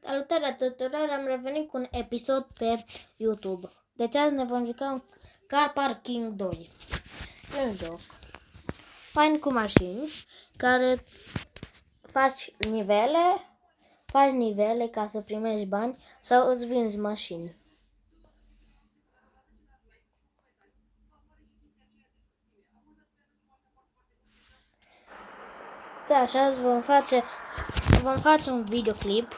Salutare tuturor, am revenit cu un episod pe YouTube. Deci azi ne vom juca Car Parking 2. E un joc fain cu mașini care faci nivele ca să primești bani sau îți vinzi mașini. Da, așa vom face un videoclip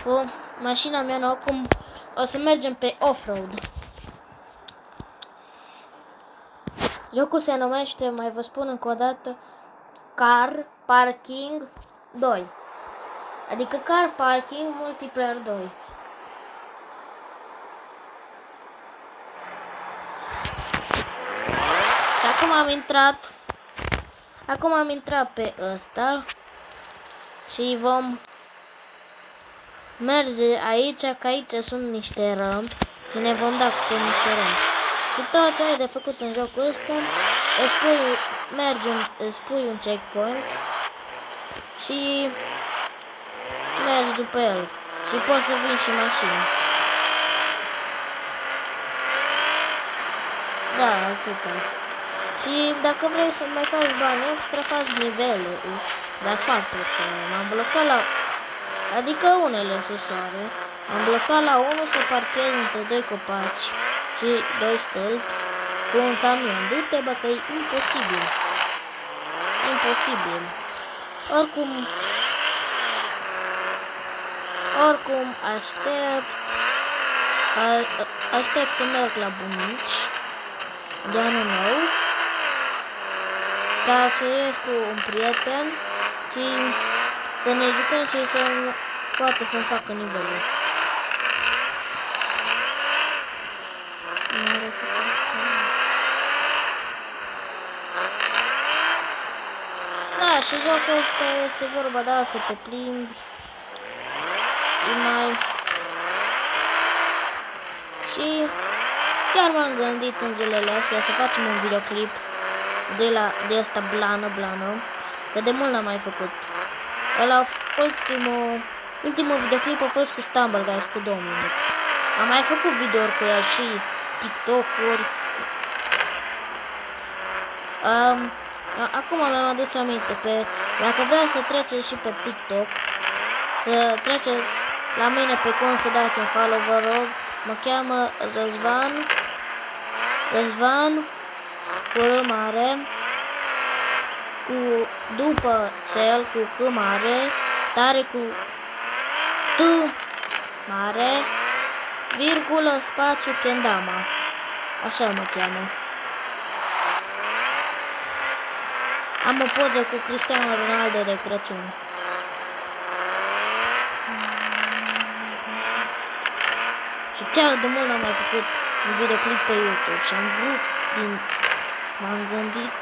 cu mașina mea nouă, cum o să mergem pe off-road. Jocul se numește, mai vă spun încă o dată, Car Parking 2. Adică Car Parking Multiplayer 2. Și acum am intrat pe ăsta și vom merge aici, că aici sunt niște râmbi și ne vom da pe niște râmbi. Și tot ce ai de făcut în jocul ăsta, îți pui un checkpoint și mergi după el. Și poți să vinzi și mașini. Da, atâta. Și dacă vrei să mai faci bani extra, faci nivele de asfalt ușoare. M-am blocat la... Adică unele ușoare. Am blocat la 1 să parchez între 2 copaci și 2 stâlpi cu un camion. Du-te, bă, că e imposibil. Imposibil. Oricum aștept să merg la bunici de anul nou ca să ies cu un prieten și să ne jucăm și să poată să-mi facă nivelul. Da, și jocul ăsta este vorba de asta, te plimbi. Și chiar m-am gândit în zilele astea să facem un videoclip de asta blană, că de mult n-am mai făcut. Ultimul videoclip a fost cu Stumble Guys, cu Dominic. Am mai făcut videouri cu el și TikTok-uri. Acum mi-am adus aminte, dacă vreau să treceți și pe TikTok, să treceți la mine pe cont, să dați un follow, vă rog. Mă cheamă Răzvan cu R mare, cu după cel cu C mare, tare cu T mare, virgulă, spațiu, Kendama. Așa mă cheamă. Am o poză cu Cristiano Ronaldo de Crăciun. Și chiar de mult n-am mai făcut un videoclip pe YouTube și m-am gândit,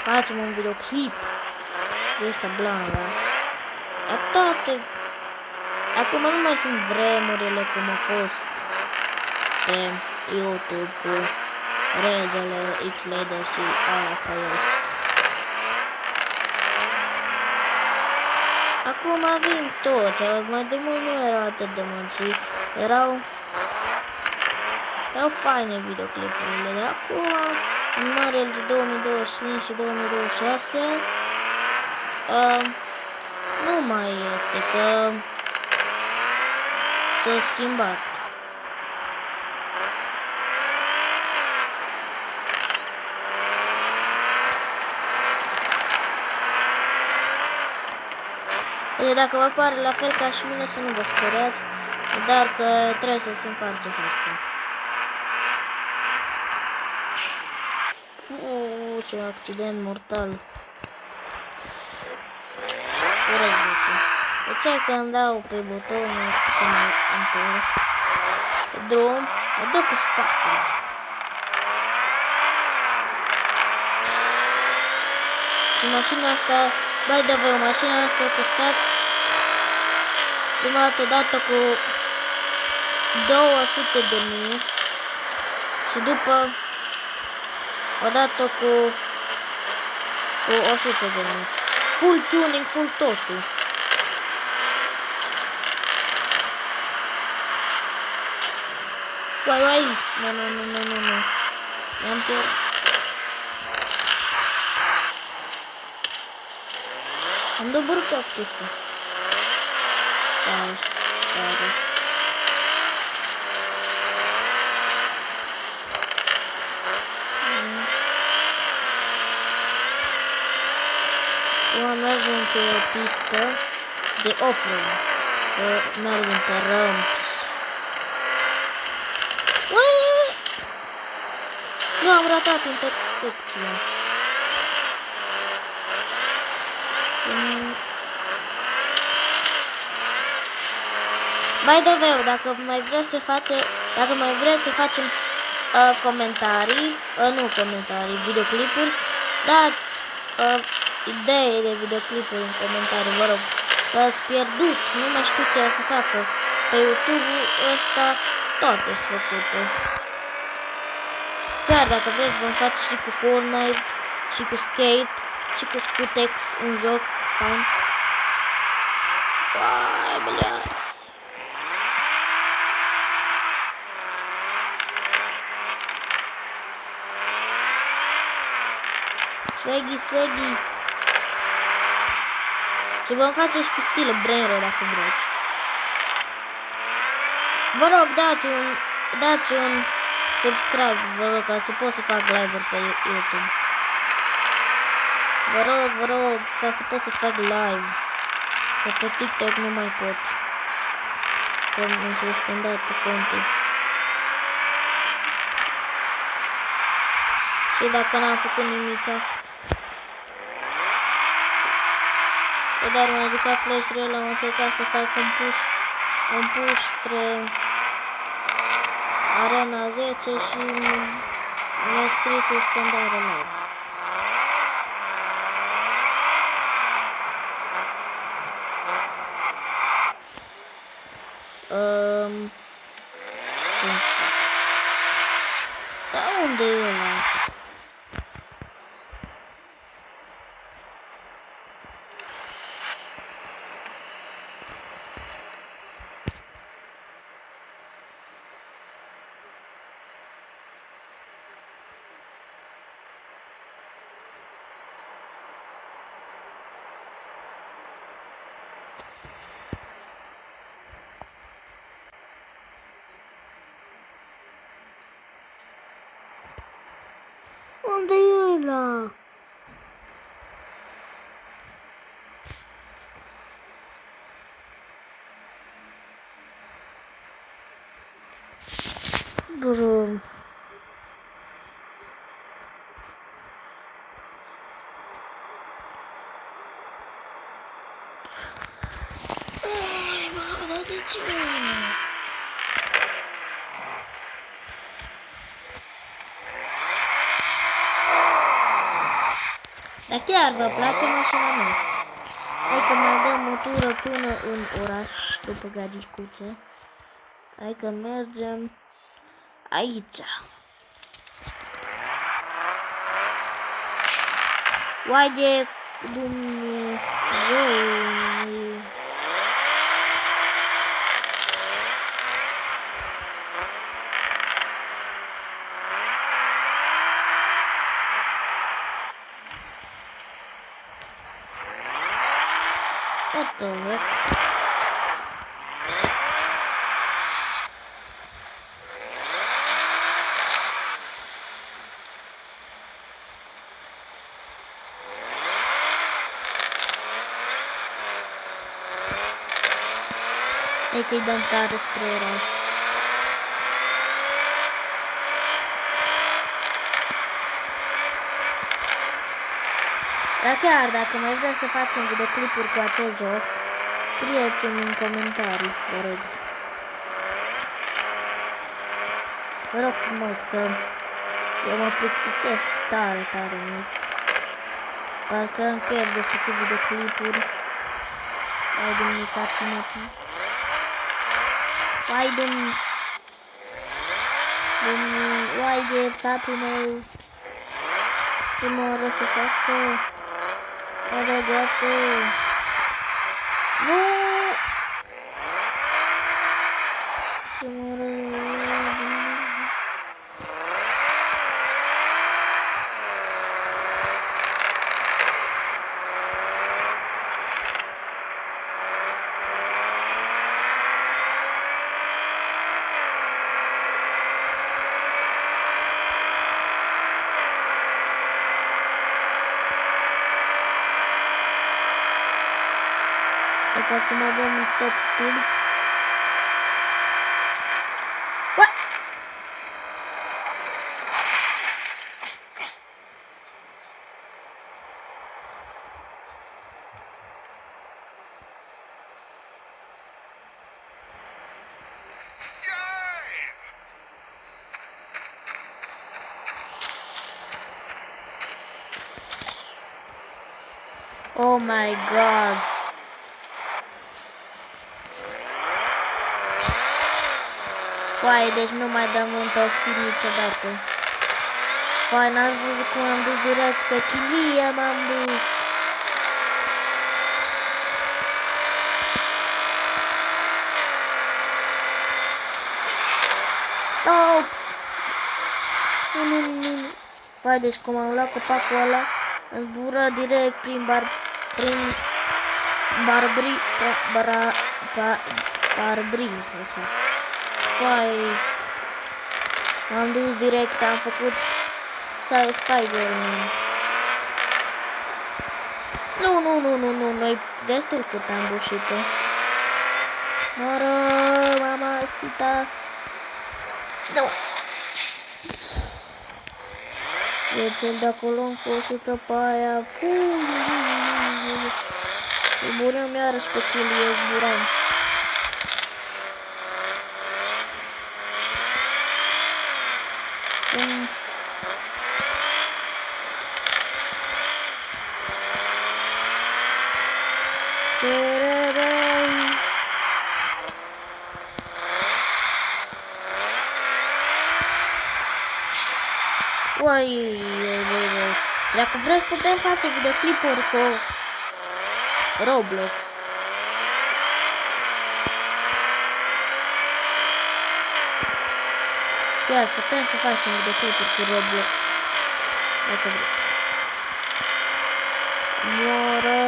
facem un videoclip de ăsta blană. Acum nu mai sunt vremurile cum a fost pe YouTube cu regele, X-Lader și Rafael. Acum vin toți, mai de mult nu erau atât de mulți și erau faine videoclipurile, de acum, în marele 2025 și 2026, nu mai este, că s-a schimbat. Deci dacă vă pare la fel ca și mine, să nu vă speriați, dar că trebuie să se încarce hârtia. Ce accident mortal. De ce când dau pe butonul să mă întorc pe drum, mă dă cu spatele. Și mașina asta, bai de voi, mașina asta a costat prima dată cu 200.000 și după odată cu 100.000. Full tuning, full totul. Uai. Nu. I-am pierdut. Am doborât cactusul. Paus. Am mers pe o pistă de off-road. Să mergem pe râmpi. Nu, am ratat intersecția. By the way, dacă mai vreți să facem comentarii, videoclipuri, dați idei de videoclipuri în comentarii, vă rog. V-ați pierdut, nu mai știu ce să facă. Pe YouTube-ul ăsta toate sunt făcute. Chiar dacă vreți vom face și cu Fortnite, și cu Skate, și cu Scutex, un joc fain. Swaggy. Și vom face și cu stilul Brainro dacă vreți. Vă rog, dați un subscribe, vă rog, ca să pot să fac live-uri pe YouTube. Vă rog, ca să pot să fac live. Că pe TikTok nu mai pot. Că mi-a suspendat contul. Și dacă n-am făcut nimica. Dar m-am jucat Clash Royale, am încercat să fac un push spre Arena 10 și mi-a scris suspendare live. Da, unde e ăla? Unde e ăla? Bro. Dar de ce? Dar chiar vă place mașina mea? Hai că mai dăm o tură până în oraș după gagicuță. Hai că mergem aici. Uai de Dumnezeu! What the heck? Hai că-i dăm tare spre oraș. Dar chiar, dacă mai vreți să facem videoclipuri cu acest joc, scrieți-mi în comentarii, vă rog. Vă rog frumos, că eu mă plictisesc tare mult. Parcă am chiar de făcut videoclipuri. Hai, dumnicați-mă. Uai de capul meu. Ce mă să facă? Arăgată. Nu! Ce mă că acum avem top speed. What? Oh my god. Foaie, deci nu mai dăm un top speed niciodată. Foaie, n-ați văzut cum am dus direct pe chilie, m-am dus. Stop! Nu. Foaie, deci cum am luat copacul ăla, îmi zbură direct prin parbriz, așa. Foaie, m-am dus direct, am făcut Spider-Man. Nu, noi destul cât am bușit-o. Moră, mamacita. Nu. E cel de acolo cu 100 pe aia. Zburam iarăși pe chilie, zburam. Cerebel. Uai, dacă vreți putem face videoclipuri cu Roblox. Chiar putem să facem videoclipuri cu Roblox. Dacă vreți. Moară!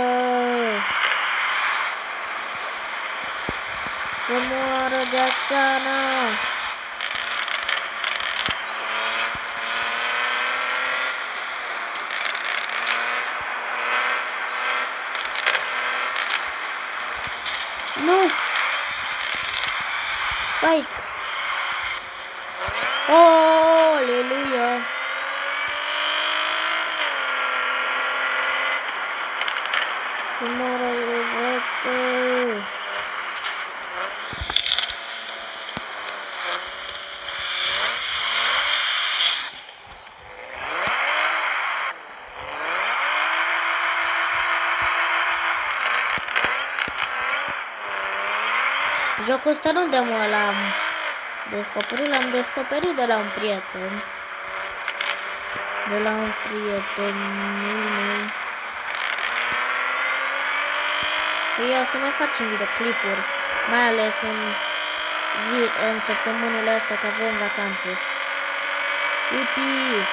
Să moară Jacksana! Nu! Wait! Oh, aleluia! Să moară Rebecca! Jocul ăsta nu de mult l-am descoperit de la un prieten. Ia să mai facem videoclipuri, mai ales în săptămânile astea că avem vacanțe. Upi!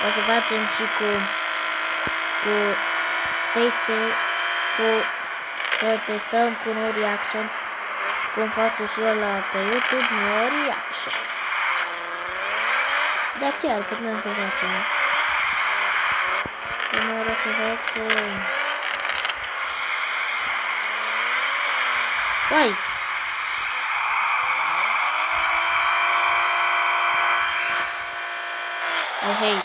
O să facem și cu teste, să testăm cu no reaction. Cum face și ăla pe YouTube, no reaction. Da, chiar putem să facem. Cum o să fac... Uai! I hate.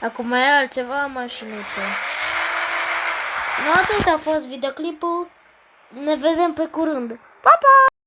Acum mai e altceva, mașinuță. Nu, atât a fost videoclipul. Ne vedem pe curând. Pa, pa!